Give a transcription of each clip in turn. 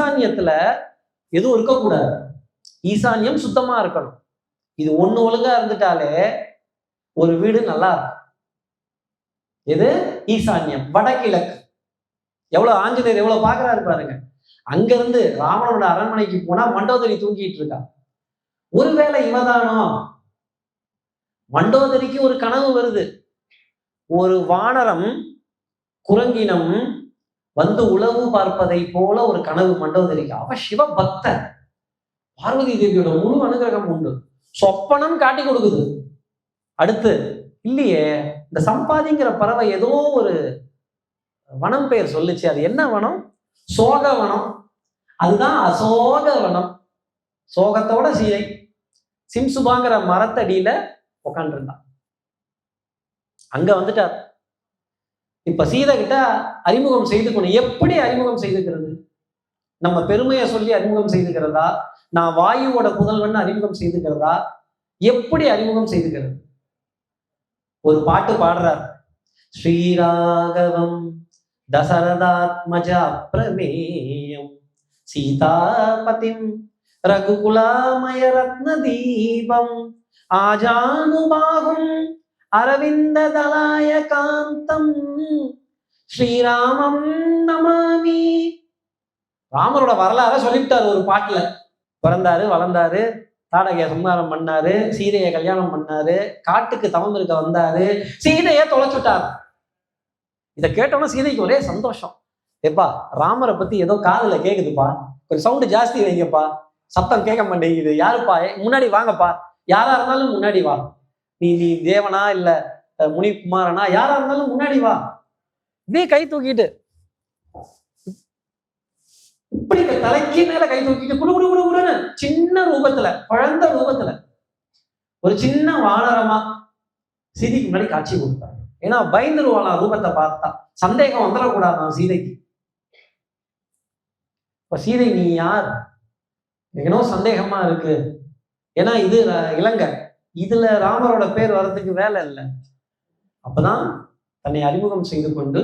ஈசான்யத்துல எதுவும் இருக்கக்கூடாது, ஈசான்யம் சுத்தமா இருக்கணும். இது ஒண்ணு ஒழுங்கா இருந்துட்டாலே ஒரு வீடு நல்லா இருக்கும். எது? ஈசான்யம், வடகிழக்கு. எவ்வளவு ஆஞ்சநேயர் எவ்வளவு பாக்குறாரு பாருங்க. அங்க இருந்து ராவணனோட அரண்மனைக்கு போனா மண்டோதரி தூங்கிட்டு இருக்கா. ஒருவேளை இவதானோ? மண்டோதரிக்கு ஒரு கனவு வருது. ஒரு வானரம் குரங்கினம் வந்து உளவு பார்ப்பதை போல ஒரு கனவு மண்டோதரிக்கு. அவ சிவ பக்தன், பார்வதி தேவியோட முழு அனுகிரகம் உண்டு. சொப்பனம் காட்டி கொடுக்குது. அடுத்து இல்லையே, இந்த சம்பாதிங்கிற பறவை ஏதோ ஒரு வனம் பெயர் சொல்லுச்சு. அது என்ன வனம்? சோக வனம். அதுதான் அசோக வனம். சோகத்தோட சீதை சிம்சுபாங்கிற மரத்தடியில உட்காந்துருந்தான். அங்க வந்துட்டார். இப்ப சீதை கிட்ட அறிமுகம் செய்துக்கணும். எப்படி அறிமுகம் செய்துக்கிறது? நம்ம பெருமையை சொல்லி அறிமுகம் செய்துக்கிறதா, நான் வாயுவோட புதல்வன் அறிமுகம் செய்துக்கிறதா, எப்படி அறிமுகம் செய்துக்கிறது? ஒரு பாட்டு பாடுறார். ஸ்ரீராகவம் தசரதாத்மஜா பிரமேயம் சீதாபதிம் ரகுகுலாமய ரத்ன தீபம் ஆஜானுபாகும் அரவிந்த தலாய காந்தம் ஸ்ரீராமம் நமாமி. ராமரோட வரலாற சொல்லிவிட்டார் ஒரு பாட்டுல. பிறந்தாரு, வளர்ந்தாரு, தாடகைய சம்ஹாரம் பண்ணாரு, சீதையை கல்யாணம் பண்ணாரு, காட்டுக்கு தவம் இருக்க வந்தாரு, சீதையை தொலைச்சுட்டார். இதை கேட்டோம்னா சீதைக்கு ஒரே சந்தோஷம். ஏப்பா, ராமரை பத்தி ஏதோ காதுல கேக்குதுப்பா, கொஞ்சம் சவுண்டு ஜாஸ்தி வைங்கப்பா, சத்தம் கேட்க மாட்டேங்குது. யாருப்பா? முன்னாடி வாங்கப்பா, யாரா இருந்தாலும் முன்னாடி வா. நீ தேவனா இல்ல முனி குமாரனா, யாரா இருந்தாலும் முன்னாடி வா. இதே கை தூக்கிட்டு இப்படி தலைக்கு மேல கை தூக்கிட்டு குடு குடு குடு குடுன்னு சின்ன ரூபத்துல, குழந்தை ரூபத்துல ஒரு சின்ன வானரமா சீதைக்கு முன்னாடி காட்சி கொடுத்தார். ஏன்னா பயந்துருவாளாம் ரூபத்தை பார்த்தா, சந்தேகம் வந்துடக்கூடாதான் சீதைக்கு. இப்ப சீதை நீ யார்? ஏனோ சந்தேகமா இருக்கு. ஏன்னா இது இலங்கை, இதுல ராமரோட பேர் வர்றதுக்கு வேலை இல்லை. அப்பதான் தன்னை அறிமுகம் செய்து கொண்டு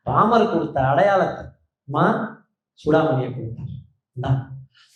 ராமர் கொடுத்த அடையாளத்தை சூடாமணியை கொடுத்தார்.